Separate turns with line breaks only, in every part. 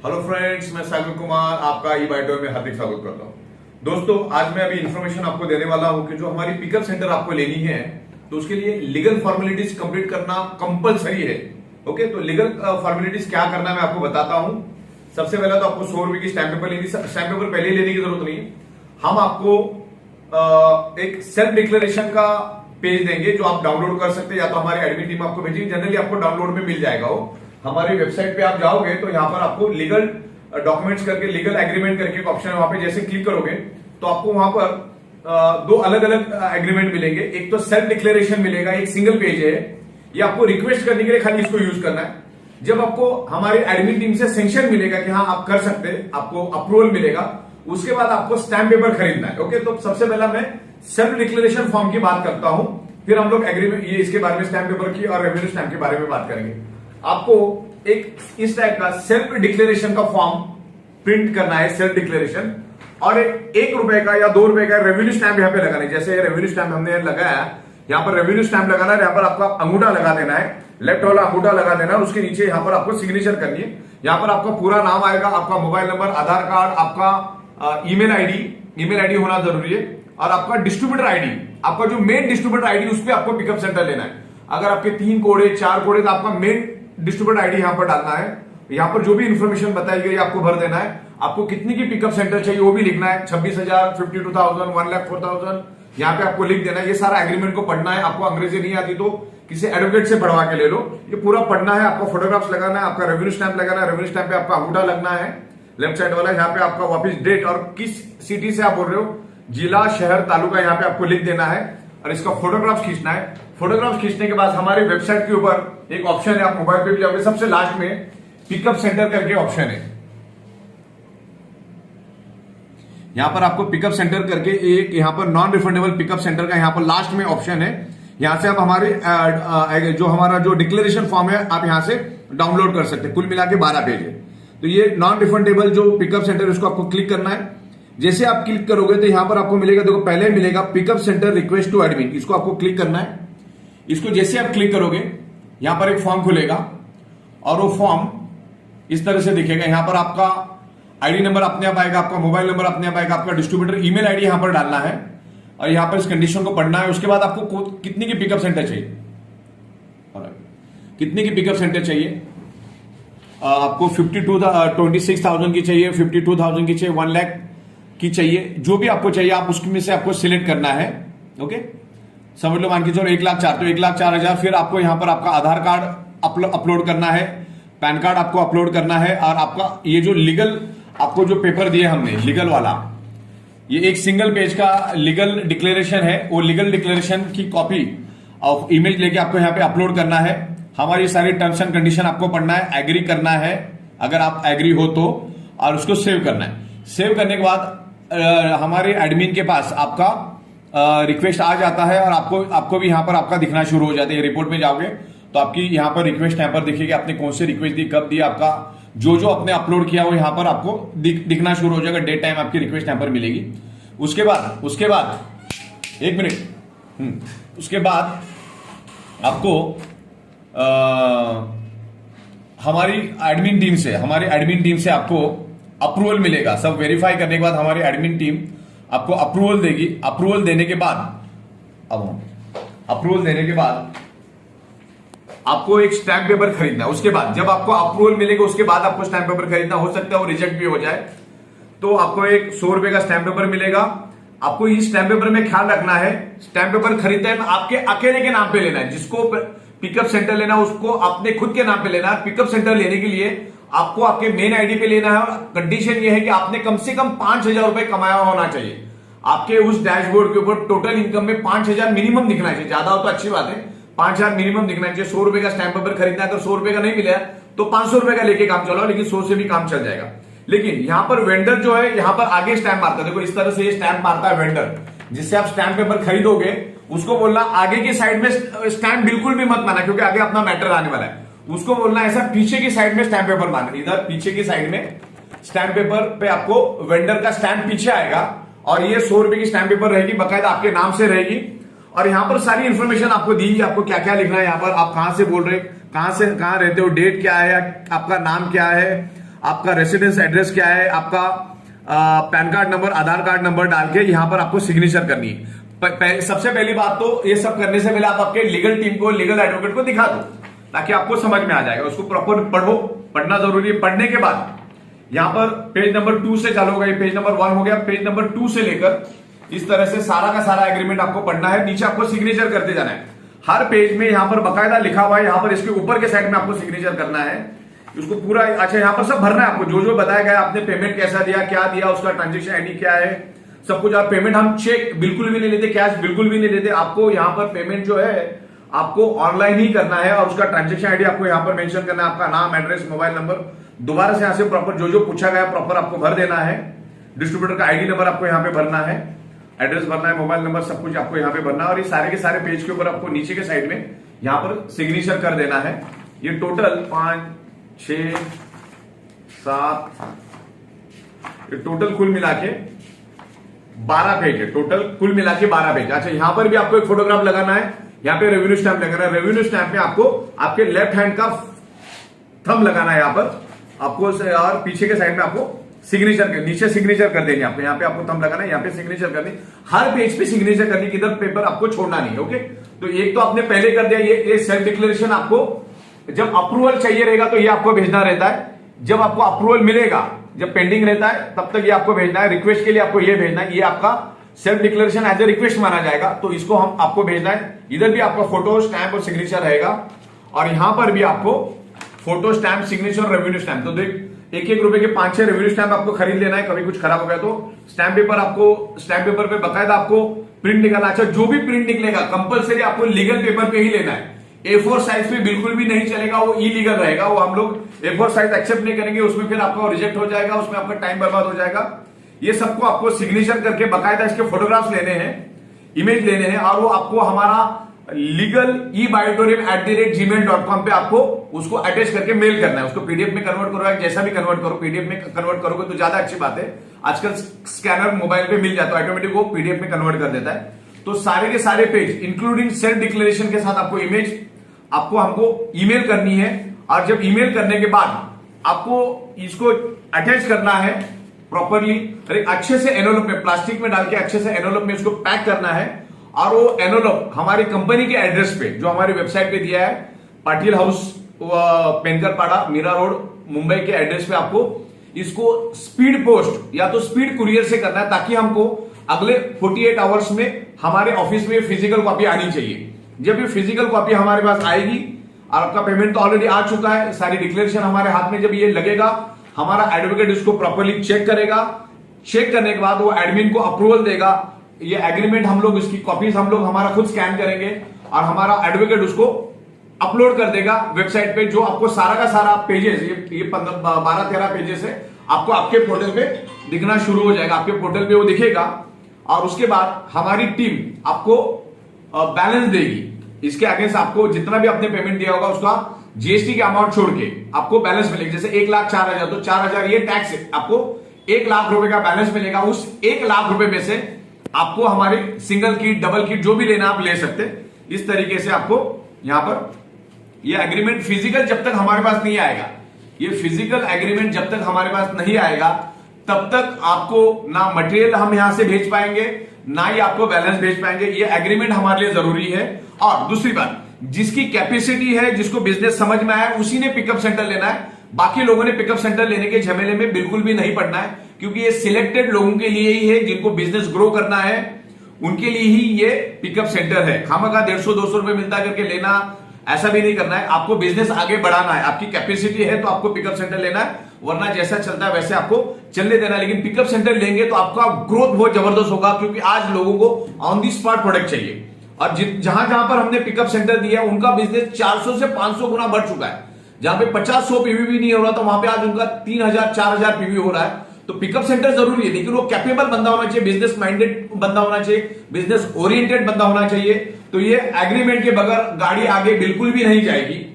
Hello friends, मैं सागर कुमार आपका ई बाइटो में हार्दिक स्वागत करता हूं। दोस्तों, आज मैं अभी इन्फॉर्मेशन आपको देने वाला हूं कि जो हमारी पिकअप सेंटर आपको लेनी है तो उसके लिए लीगल फॉर्मेलिटीज कंप्लीट करना कंपलसरी है। ओके, तो लीगल फॉर्मेलिटीज क्या करना है मैं आपको बताता हूं। सबसे पहले तो आपको 100 रुपए की स्टैंप पेपर लेनी। स्टैंप पेपर पहले ही लेने की जरूरत नहीं है। हम आपको एक सेल्फ डिक्लेरेशन का पेज देंगे जो आप डाउनलोड कर सकते हैं, या तो हमारी एडमिन टीम आपको भेजेगी। जनरली आपको डाउनलोड में मिल जाएगा वो। हमारी वेबसाइट पे आप जाओगे तो यहाँ पर आपको लीगल डॉक्यूमेंट्स करके लीगल एग्रीमेंट करके एक ऑप्शन है। वहां पे जैसे क्लिक करोगे तो आपको वहां पर दो अलग अलग एग्रीमेंट मिलेंगे। एक तो सेल्फ डिक्लेरेशन मिलेगा, एक सिंगल पेज है। ये आपको रिक्वेस्ट करने के लिए खाली इसको यूज करना है। जब आपको हमारी एडमिन टीम से सेंक्शन मिलेगा कि हाँ आप कर सकते हैं, आपको अप्रूवल मिलेगा, उसके बाद आपको स्टैंप पेपर खरीदना है। ओके, तो सबसे पहला मैं सेल्फ डिक्लेरेशन फॉर्म की बात करता हूं, फिर हम लोग एग्रीमेंट ये इसके बारे में स्टैंप पेपर की और रेवेन्यू स्टैंप के बारे में बात करेंगे। आपको एक इस टाइप का सेल्फ डिक्लेरेशन का फॉर्म प्रिंट करना है, सेल्फ डिक्लेरेशन, और एक रुपए का या 2 रुपए का रेवेन्यू स्टैंप यहाँ पे लगाना है। जैसे रेवेन्यू स्टैंप हमने लगाया, यहाँ पर रेवेन्यू स्टैंप लगाना है, यहाँ पर आपका अंगूठा लगा देना है, लेफ्ट वाला अंगूठा लगा देना है। उसके नीचे यहाँ पर आपको सिग्नेचर करनी है। यहाँ पर आपका पूरा नाम आएगा, आपका मोबाइल नंबर, आधार कार्ड, आपका ईमेल आईडी होना जरूरी है, और आपका डिस्ट्रीब्यूटर आईडी, आपका जो मेन डिस्ट्रीब्यूटर आईडी उस पर आपको पिकअप सेंटर लेना है। अगर आपके 3 कोड 4 कोड तो आपका मेन डिस्ट्रीब्यूटर आईडी यहां पर डालना है। यहां पर जो भी इंफॉर्मेशन बताई गई आपको भर देना है। आपको कितनी की पिकअप सेंटर चाहिए वो भी लिखना है। 26,000, 52,000, 1,04,000 यहाँ पे आपको लिख देना है। ये सारा एग्रीमेंट को पढ़ना है। आपको अंग्रेजी नहीं आती तो किसी एडवोकेट से पढ़वा के ले लो। ये पूरा पढ़ना है। आपको फोटोग्राफ्स लगाना है, आपका रेवेन्यू स्टैंप लगाना है। रेवेन्यू स्टैंप पे आपका अंगूठा लगना है, लेफ्ट साइड वाला। यहाँ पे आपका वापिस डेट और किस सिटी से आप बोल रहे हो, जिला, शहर, तालुका, यहाँ पे आपको लिख देना है और इसका फोटोग्राफ खींचना है। फोटोग्राफ खींचने के बाद हमारी वेबसाइट के ऊपर एक ऑप्शन है, आप मोबाइल पे भी जाओगे, सबसे लास्ट में पिकअप सेंटर करके ऑप्शन है। यहां पर आपको पिकअप सेंटर करके एक यहाँ पर नॉन रिफंडेबल पिकअप सेंटर का यहाँ पर लास्ट में ऑप्शन है। यहां से आप हमारे जो हमारा जो डिक्लेरेशन फॉर्म है आप यहां से डाउनलोड कर सकते हैं। कुल मिला के 12 पेज है। तो ये नॉन रिफंडेबल जो पिकअप सेंटर है उसको आपको क्लिक करना है। जैसे आप क्लिक करोगे तो यहां पर आपको मिलेगा, देखो पहले मिलेगा pickup centre request to admin, इसको आपको क्लिक करना है। इसको जैसे आप क्लिक करोगे यहां पर एक फॉर्म खुलेगा और वो फॉर्म इस तरह से दिखेगा। यहां पर आपका आईडी नंबर अपने आप आएगा, आपका मोबाइल नंबर अपने आप आएगा, आपका डिस्ट्रीब्यूटर ईमेल आईडी यहां पर डालना है और यहां पर इस कंडीशन को पढ़ना है। उसके बाद आपको कितनी की पिकअप सेंटर चाहिए, कितनी की पिकअप सेंटर चाहिए, आपको 26,000 की चाहिए, 52,000 की चाहिए, 1 लाख की चाहिए, जो भी आपको चाहिए आप उसमें से आपको सिलेक्ट करना है। ओके, समझ लो, मान के चलो 1,04,000 तो 1,04,000। फिर आपको यहां पर आपका आधार कार्ड अपलोड करना है, पैन कार्ड आपको अपलोड करना है, और आपका ये जो लीगल आपको जो पेपर दिए हमने लीगल वाला, ये एक सिंगल पेज का लीगल डिक्लेरेशन है। वो लीगल डिक्लेरेशन की कॉपी और इमेज लेके आपको यहाँ पे अपलोड करना है। हमारी सारी टर्म्स एंड कंडीशन आपको पढ़ना है, एग्री करना है अगर आप एग्री हो तो, और उसको सेव करना है। सेव करने के बाद हमारे एडमिन के पास आपका रिक्वेस्ट आ जाता है और आपको भी यहाँ पर आपका दिखना शुरू हो जाता है। रिपोर्ट में जाओगे तो आपकी यहाँ पर रिक्वेस्ट यहाँ पर दिखेगी, आपने कौन सी रिक्वेस्ट दी, कब दी, आपका जो आपने अपलोड किया वो यहाँ पर आपको दिखना शुरू हो जाएगा। डेट टाइम आपकी रिक्वेस्ट यहाँ पर मिलेगी। उसके बाद 1 मिनट, उसके बाद आपको हमारी एडमिन टीम से आपको अप्रूवल मिलेगा। सब वेरीफाई करने के बाद हमारी एडमिन टीम आपको अप्रूवल देगी। अप्रूवल देने के बाद आपको एक स्टैंप पेपर खरीदना है। उसके बाद जब आपको अप्रूवल मिलेगा उसके बाद आपको स्टैंप पेपर खरीदना। हो सकता है वो रिजेक्ट भी हो जाए, तो आपको एक 100 रुपए का स्टैंप पेपर मिलेगा। आपको इस स्टैंप पेपर में ख्याल रखना है, स्टैंप पेपर खरीदते हैं आपके अकेले के नाम पे लेना है। जिसको पिकअप सेंटर लेना है उसको अपने खुद के नाम पे लेना है। पिकअप सेंटर लेने के लिए आपको आपके मेन आईडी पे लेना है, और कंडीशन ये है कि आपने कम से कम 5,000 रुपए कमाया होना चाहिए। आपके उस डैशबोर्ड के ऊपर टोटल इनकम में 5,000 मिनिमम दिखना चाहिए। ज्यादा हो तो अच्छी बात है, 5,000 मिनिमम दिखना चाहिए। 100 रुपए का स्टैंप पेपर खरीदना है, अगर 100 रुपए का नहीं मिला तो 500 रुपए का लेके काम चलाओ, लेकिन 100 से भी काम चल जाएगा। लेकिन यहां पर वेंडर जो है यहाँ पर आगे स्टैंप मारता है। देखो इस तरह से ये स्टैंप मारता है वेंडर। जिससे आप स्टैंप पेपर खरीदोगे उसको बोलना आगे की साइड में स्टैंप बिल्कुल भी मत मारना, क्योंकि आगे अपना मैटर आने वाला है। उसको बोलना ऐसा पीछे की साइड में स्टैंप पेपर मारना। इधर पीछे की साइड में स्टैंप पेपर पे आपको वेंडर का स्टैंप पीछे आएगा और ये 100 रुपए की स्टैंप पेपर रहेगी, बकायदा आपके नाम से रहेगी। और यहाँ पर सारी इन्फॉर्मेशन आपको दी, आपको क्या क्या लिखना है। यहाँ पर आप कहां से बोल रहे, कहां रहते हो, डेट क्या है, आपका नाम क्या है, आपका रेसिडेंस एड्रेस क्या है, आपका पैन कार्ड नंबर, आधार कार्ड नंबर डाल के यहां पर आपको सिग्नेचर करनी है। सबसे पहली बात तो ये सब करने से पहले आप आपके लीगल टीम को, लीगल एडवोकेट को दिखा दो, ताकि आपको समझ में आ जाएगा। उसको प्रॉपर पढ़ो, पढ़ना जरूरी है। पढ़ने के बाद यहां पर पेज नंबर 2 से चालू होगा, ये पेज नंबर 1 हो गया। पेज नंबर 2 से लेकर इस तरह से सारा का सारा एग्रीमेंट आपको पढ़ना है। नीचे आपको सिग्नेचर करते जाना है। हर पेज में यहां पर बकायदा लिखा हुआ है, यहां पर इसके ऊपर के साइड में आपको सिग्नेचर करना है। उसको पूरा अच्छा यहां पर सब भरना है आपको, जो जो बताया गया, आपने पेमेंट कैसा दिया, क्या दिया, उसका ट्रांजेक्शन आईडी क्या है, सब कुछ। आप पेमेंट हम चेक बिल्कुल भी नहीं लेते, कैश बिल्कुल भी नहीं लेते। आपको यहां पर पेमेंट जो है आपको ऑनलाइन ही करना है, और उसका ट्रांजेक्शन आईडी आपको यहां पर मेंशन करना है, आपका नाम, एड्रेस, मोबाइल नंबर। दोबारा से यहां से प्रॉपर जो जो पूछा गया प्रॉपर आपको भर देना है। डिस्ट्रीब्यूटर का आईडी नंबर आपको यहां पे भरना है, एड्रेस भरना है, मोबाइल नंबर, सब कुछ आपको यहां पे भरना है। और ये सारे के सारे पेज के ऊपर आपको नीचे के साइड में यहां पर सिग्नेचर कर देना है। ये टोटल 5, 6, 7, ये टोटल कुल मिला के 12 पेज है। टोटल कुल मिला के 12 पेज। अच्छा, यहां पर भी आपको एक फोटोग्राफ लगाना है, यहां पे रेवेन्यू स्टैंप लगाना है। रेवेन्यू स्टैंप में आपको आपके लेफ्ट हैंड का थंब लगाना है यहां पर आपको, और पीछे के साइड में आपको सिग्नेचर कर, नीचे सिग्नेचर कर देंगे आपको। यहाँ पे आपको थंब लगाना है, यहाँ पे सिग्नेचर करनी, हर पेज पे सिग्नेचर करनी, किधर पेपर आपको छोड़ना नहीं है। ओके, तो एक तो आपने पहले कर दिया। ये सेल्फ डिक्लेरेशन आपको जब अप्रूवल चाहिए रहेगा तो ये आपको भेजना रहता है। जब आपको अप्रूवल मिलेगा, जब पेंडिंग रहता है तब तक ये आपको भेजना है। रिक्वेस्ट के लिए आपको ये भेजना है, ये आपका self declaration as a request माना जाएगा, तो इसको हम आपको भेजना है। इधर भी आपका फोटो, स्टैंप और सिग्नेचर रहेगा, और यहां पर भी आपको photo, stamp, signature, revenue stamp. तो देख, 1-1 रुपए के 5-6 रेवेन्यू स्टैंप आपको खरीद लेना है। कभी कुछ खराब हो गया तो स्टैंप पेपर आपको, स्टैंप पेपर पे बकायदा आपको प्रिंट निकालना। अच्छा, जो भी प्रिंट निकलेगा कंपलसरी आपको लीगल पेपर पे ही लेना है। A4 साइज पे बिल्कुल भी नहीं चलेगा, वो इलीगल रहेगा। वो हम लोग A4 साइज एक्सेप्ट नहीं करेंगे, उसमें फिर आपका रिजेक्ट हो जाएगा, उसमें आपका टाइम बर्बाद हो जाएगा। ये सबको आपको सिग्नेचर करके बकायदा इसके फोटोग्राफ्स लेने हैं, इमेज लेने हैं, और वो आपको हमारा लीगल eBiotorium@gmail.com पे आपको उसको अटैच करके मेल करना है। उसको पीडीएफ में कन्वर्ट करो, जैसा भी कन्वर्ट करो, पीडीएफ में कन्वर्ट करोगे तो ज्यादा अच्छी बात है। आजकल स्कैनर मोबाइल पे मिल जाता है, ऑटोमेटिक वो पीडीएफ में कन्वर्ट कर देता है। तो सारे के सारे पेज इंक्लूडिंग सेल्फ डिक्लेरेशन के साथ आपको इमेज आपको हमको ईमेल करनी है। और जब ईमेल करने के बाद आपको इसको अटैच करना है प्रॉपरली, अच्छे से एनवेलप में, प्लास्टिक में डाल के अच्छे से एनवेलप में इसको पैक करना है। और वो एनवेलप हमारी कंपनी के एड्रेस पे, जो हमारी वेबसाइट पे दिया है, पाटिल हाउस, पेनकरपाड़ा, मीरा रोड, मुंबई के एड्रेस पे आपको इसको स्पीड पोस्ट या तो स्पीड कुरियर से करना है, ताकि हमको अगले 48 आवर्स में हमारे ऑफिस में फिजिकल कॉपी आनी चाहिए। जब ये फिजिकल कॉपी हमारे पास आएगी, आपका पेमेंट तो ऑलरेडी आ चुका है, सारी डिक्लेरेशन हमारे हाथ में जब ये लगेगा, हमारा एडवोकेट इसको प्रॉपरली चेक करेगा। चेक करने के बाद वो एडमिन को अप्रूवल देगा। ये एग्रीमेंट हम लोग, इसकी कॉपीज हम लोग हमारा खुद स्कैन करेंगे, और हमारा एडवोकेट उसको अपलोड कर देगा वेबसाइट पे। जो आपको सारा का सारा पेजेस, ये 12-13 पेजेस है, आपको आपके पोर्टल पे दिखना शुरू हो जाएगा। आपके पोर्टल पे वो दिखेगा, और उसके बाद हमारी टीम आपको बैलेंस देगी। इसके अगेंस्ट आपको जितना भी आपने पेमेंट दिया होगा उसका जीएसटी के अमाउंट छोड़ के आपको बैलेंस मिलेगा। जैसे 1,04,000, तो 4,000 ये टैक्स है, आपको 1 लाख रुपए का बैलेंस मिलेगा। उस 1 लाख रुपए में से आपको हमारे सिंगल किट, डबल किट जो भी लेना आप ले सकते। इस तरीके से आपको यहां पर ये एग्रीमेंट फिजिकल जब तक हमारे पास नहीं आएगा, ये फिजिकल एग्रीमेंट जब तक हमारे पास नहीं आएगा, तब तक आपको ना मटेरियल हम यहां से भेज पाएंगे, ना ही आपको बैलेंस भेज पाएंगे। ये एग्रीमेंट हमारे लिए जरूरी है। और दूसरी बात, जिसकी कैपेसिटी है, जिसको बिजनेस समझ में आया, उसी ने पिकअप सेंटर लेना है। बाकी लोगों ने पिकअप सेंटर लेने के झमेले में बिल्कुल भी नहीं पड़ना है, क्योंकि ये सिलेक्टेड लोगों के लिए ही है, जिनको बिजनेस ग्रो करना है, उनके लिए ही ये पिकअप सेंटर है। खामखा 150-200 रुपए मिलता करके लेना, ऐसा भी नहीं करना है। आपको बिजनेस आगे बढ़ाना है, आपकी कैपेसिटी है तो आपको पिकअप सेंटर लेना है, वरना जैसा चलता है वैसे आपको चलने देना है। लेकिन पिकअप सेंटर लेंगे तो आपका ग्रोथ बहुत जबरदस्त होगा, क्योंकि आज लोगों को ऑन दी स्पॉट प्रोडक्ट चाहिए। और जहां जहां पर हमने पिकअप सेंटर दिया, उनका बिजनेस 400 से 500 गुना बढ़ चुका है। जहां पे 50-100 पीवी भी नहीं हो रहा था, वहां पे आज उनका 3,000-4,000 पीवी हो रहा है। तो पिकअप सेंटर जरूरी है, लेकिन वो कैपेबल बंदा होना चाहिए, बिजनेस माइंडेड बंदा होना चाहिए, बिजनेस ओरिएंटेड बंदा होना चाहिए। तो ये एग्रीमेंट के बगैर गाड़ी आगे बिल्कुल भी नहीं जाएगी।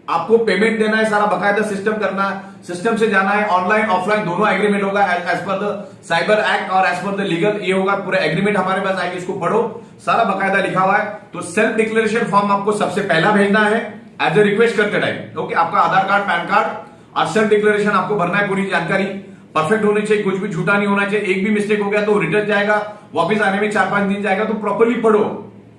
आपको पेमेंट देना है, सारा बकायदा सिस्टम करना है, सिस्टम से जाना है, ऑनलाइन ऑफलाइन दोनों एग्रीमेंट होगा, as per the cyber act और एज पर द लीगल, ये होगा। पूरा एग्रीमेंट हमारे पास आएगी, इसको पढ़ो, सारा बकायदा लिखा हुआ है। तो सेल्फ डिक्लेरेशन फॉर्म आपको सबसे पहला भेजना है एज ए रिक्वेस्ट करते टाइम। ओके, आपका आधार कार्ड, पैन कार्ड और सेल्फ डिक्लेरेशन आपको भरना है, पूरी जानकारी परफेक्ट होनी चाहिए, कुछ भी झूठा नहीं होना चाहिए। एक भी मिस्टेक हो गया तो रिटर्न जाएगा, वापस आने में 4-5 दिन जाएगा। तो प्रॉपरली पढ़ो,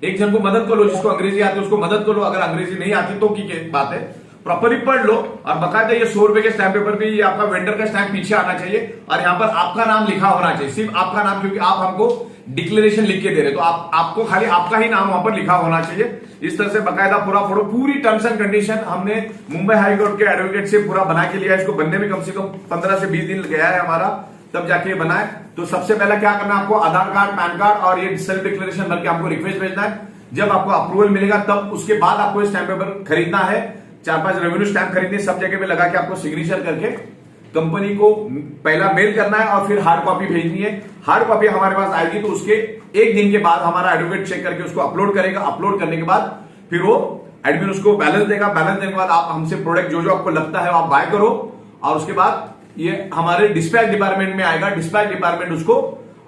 एक जन को मदद करो, जिसको अंग्रेजी आती है उसको मदद करो, अगर अंग्रेजी नहीं आती तो की बात है, प्रॉपरली पढ़ लो। और बकायदा ये 100 रुपए के स्टैम्प पेपर पे ये आपका वेंडर का स्टैम्प पीछे आना चाहिए और यहाँ पर आपका नाम लिखा होना चाहिए, सिर्फ आपका नाम, क्योंकि आप हमको डिक्लेरेशन लिख के दे रहे तो आपको खाली आपका ही नाम वहां पर लिखा होना चाहिए। इस तरह से बकायदा पूरा पढ़ो, पूरी टर्म्स एंड कंडीशन हमने मुंबई हाई कोर्ट के एडवोकेट से पूरा बना के लिया है। इसको बनने में कम से कम 15 से 20 दिन गया है हमारा, तब जाके बना है। तो सबसे पहले क्या करना है, आपको आधार कार्ड, पैन कार्ड और ये सेल्फ डिक्लेरेशन भर के आपको रिक्वेस्ट भेजना है। जब आपको अप्रूवल मिलेगा तब उसके बाद आपको स्टैम्प पेपर खरीदना है, 4-5 रेवेन्यू स्टैम्प खरीदने, सब जगह पे लगा के आपको सिग्नेचर करके कंपनी को पहला मेल करना है और फिर हार्ड कॉपी भेजनी है। हार्ड कॉपी हमारे पास आएगी तो उसके एक दिन के बाद हमारा एडवोकेट चेक करके उसको अपलोड करेगा। अपलोड करने के बाद फिर वो एडमिन उसको बैलेंस देगा। बैलेंस देने के बाद आप हमसे प्रोडक्ट जो आपको लगता है आप बाय करो और उसके बाद ये हमारे डिस्पैच डिपार्टमेंट में आएगा। डिस्पैच डिपार्टमेंट उसको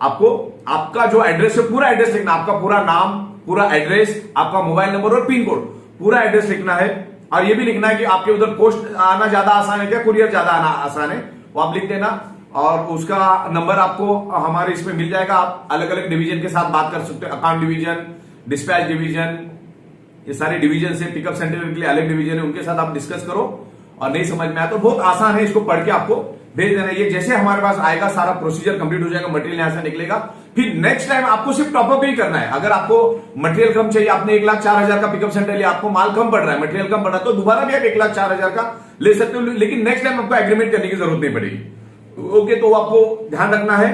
आपको आपका जो एड्रेस है पूरा एड्रेस लिखना, आपका पूरा नाम, पूरा एड्रेस, आपका मोबाइल नंबर और पिन कोड, पूरा एड्रेस लिखना है। और ये भी लिखना है कि आपके उधर पोस्ट आना ज्यादा आसान है क्या, कुरियर ज्यादा आना आसान है, वो आप लिख देना। और उसका नंबर आपको हमारे इसमें मिल जाएगा। आप अलग अलग डिवीजन के साथ बात कर सकते हो, अकाउंट डिवीजन, डिस्पैच डिवीजन, ये सारे डिवीजन से पिकअप सेंटर के लिए अलग डिवीजन है, उनके साथ आप डिस्कस करो। और नहीं समझ में आया तो बहुत आसान है, इसको पढ़ के आपको भेज देना। ये जैसे हमारे पास आएगा सारा प्रोसीजर कंप्लीट हो जाएगा, मटेरियल यहां से निकलेगा। फिर नेक्स्ट टाइम आपको सिर्फ टॉपअप ही करना है। अगर आपको मटेरियल कम चाहिए, आपने 1,04,000 का पिकअप सेंटर लिया, आपको माल कम पड़ रहा है, मटेरियल कम पड़ रहा है, तो दोबारा भी आप 1,04,000 का ले सकते हो, लेकिन नेक्स्ट टाइम आपको एग्रीमेंट करने की जरूरत नहीं पड़ेगी। ओके, तो आपको ध्यान रखना है।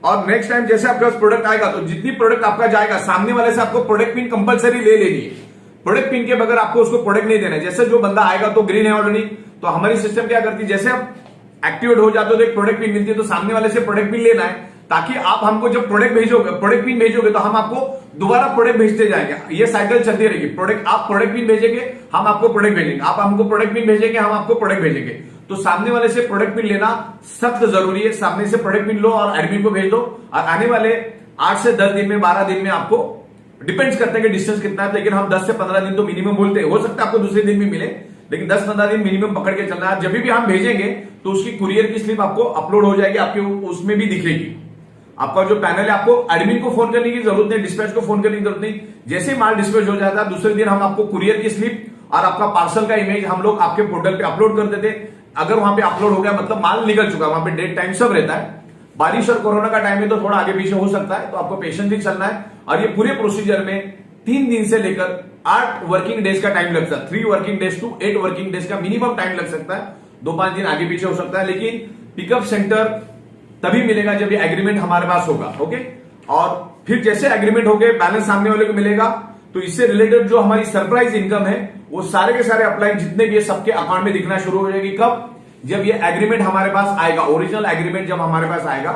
और नेक्स्ट टाइम जैसे आपके पास प्रोडक्ट आएगा तो जितनी प्रोडक्ट आपका जाएगा, सामने वाले से आपको प्रोडक्ट पिन कंपलसरी ले लेनी है। प्रोडक्ट पिन के बगैर आपको उसको प्रोडक्ट नहीं देना है। जैसे जो बंदा आएगा तो ग्रीन है ऑलरेडी, तो हमारी सिस्टम क्या करती है, जैसे आप एक्टिवेट हो जाते हो तो एक प्रोडक्ट पिन मिलती है, तो सामने वाले से प्रोडक्ट पिन लेना है, ताकि आप हमको जब प्रोडक्ट भेजोगे, प्रोडक्ट पिन भेजोगे तो हम आपको दोबारा प्रोडक्ट भेजते जाएंगे। ये साइकिल चलती रहेगी। प्रोडक्ट आप प्रोडक्ट पिन भेजेंगे, हम आपको प्रोडक्ट भेजेंगे, आप हमको प्रोडक्ट पिन भेजेंगे, हम आपको प्रोडक्ट भेजेंगे। तो सामने वाले से प्रोडक्ट पिन लेना सख्त जरूरी है। सामने से प्रोडक्ट पिन लो और एडमिन को भेज दो, और आने वाले 8 से 10 दिन में, 12 दिन में, आपको डिपेंड्स करते हैं कि डिस्टेंस कितना है, लेकिन हम 10 से 15 दिन तो मिनिमम बोलते हैं। हो सकता है आपको दूसरे दिन भी मिले, लेकिन 10-15 दिन मिनिमम पकड़ के चलना है। जब भी हम भेजेंगे तो उसकी कुरियर की स्लिप आपको अपलोड हो जाएगी, आपके उसमें भी दिखेगी। आपका जो पैनल है, आपको एडमिन को फोन करने की जरूरत नहीं, डिस्पैच को फोन करने की जरूरत नहीं। जैसे माल डिस्पैच हो जाता है, दूसरे दिन हम आपको कुरियर की स्लिप और आपका पार्सल का इमेज हम लोग आपके पोर्टल पे अपलोड कर देते। अगर वहां पे अपलोड हो गया मतलब माल निकल चुका है, वहां पे डेट टाइम सब रहता है। बारिश और कोरोना का टाइम है तो थोड़ा आगे पीछे हो सकता है, तो आपको पेशेंटली चलना है। और ये पूरे प्रोसीजर में 3 दिन से लेकर 8 वर्किंग डेज का टाइम लगता है। 3 working days to 8 working days का मिनिमम टाइम लग सकता है। 2-5 दिन आगे पीछे हो सकता है, लेकिन पिकअप सेंटर तभी मिलेगा जब ये एग्रीमेंट हमारे पास होगा। ओके, और फिर जैसे एग्रीमेंट हो गए, बैलेंस सामने वाले को मिलेगा, तो इससे रिलेटेड जो हमारी सरप्राइज इनकम है वो सारे के सारे अपलाइन जितने भी है सबके अकाउंट में दिखना शुरू हो जाएगी। कब? जब ये एग्रीमेंट हमारे पास आएगा, ओरिजिनल एग्रीमेंट जब हमारे पास आएगा।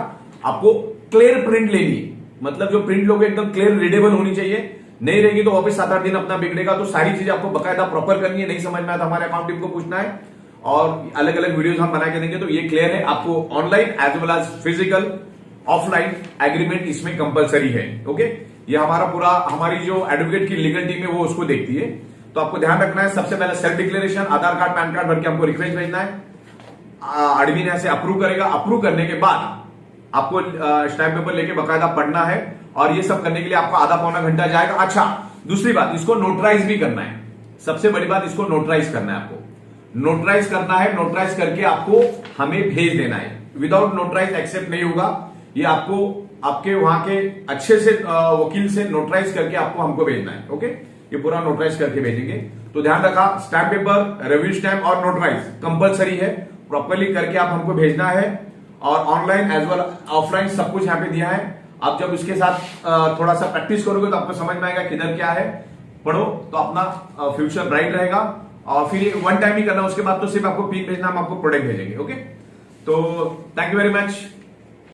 आपको क्लियर प्रिंट लेनी, मतलब जो प्रिंट लोगे एकदम क्लियर रीडेबल होनी चाहिए, नहीं रहेगी तो वापस 7-8 दिन अपना बिगड़ेगा। तो सारी चीजें आपको बकायदा प्रॉपर करनी है। नहीं समझ में आया तो हमारे अकाउंट टीम को पूछना है, और अलग अलग वीडियोस हम बना के देंगे। तो ये क्लियर है, आपको online as well as physical offline agreement इसमें कंपलसरी है। ओके, ये हमारा पूरा, हमारी जो एडवोकेट की लीगल टीम है वो उसको देखती है। तो आपको ध्यान रखना है, सबसे पहले सेल्फ डिक्लेरेशन, आधार कार्ड, पैन कार्ड भर के हमको रिक्वेस्ट भेजना है। एडमिन ऐसे अप्रूव करेगा। अप्रूव करने के बाद आपको स्टैम्प पेपर लेके बकायदा पढ़ना है, और ये सब करने के लिए आपको आधा-पौना घंटा जाएगा। अच्छा, दूसरी बात, इसको नोटराइज भी करना है। सबसे बड़ी बात, इसको नोटराइज करना है। आपको नोटराइज करना है, नोटराइज करके आपको हमें भेज देना है। विदाउट नोटराइज एक्सेप्ट नहीं होगा। ये आपको आपके वहां के अच्छे से वकील से नोटराइज करके आपको हमको भेजना है। ओके, ये पूरा नोटराइज करके भेजेंगे। तो ध्यान रखा, स्टैम्प पेपर, रेव्यू स्टैम्प और नोटराइज कंपलसरी है। प्रॉपरली करके आप हमको भेजना है, और ऑनलाइन एज वेल ऑफलाइन सब कुछ यहाँ पे दिया है। आप जब इसके साथ थोड़ा सा प्रैक्टिस करोगे तो आपको समझ में आएगा किधर क्या है। पढ़ो तो अपना फ्यूचर ब्राइट रहेगा। और फिर 1 टाइम ही करना, उसके बाद तो सिर्फ आपको पिन भेजना, हम आपको प्रोडक्ट भेजेंगे। ओके, तो थैंक यू वेरी मच।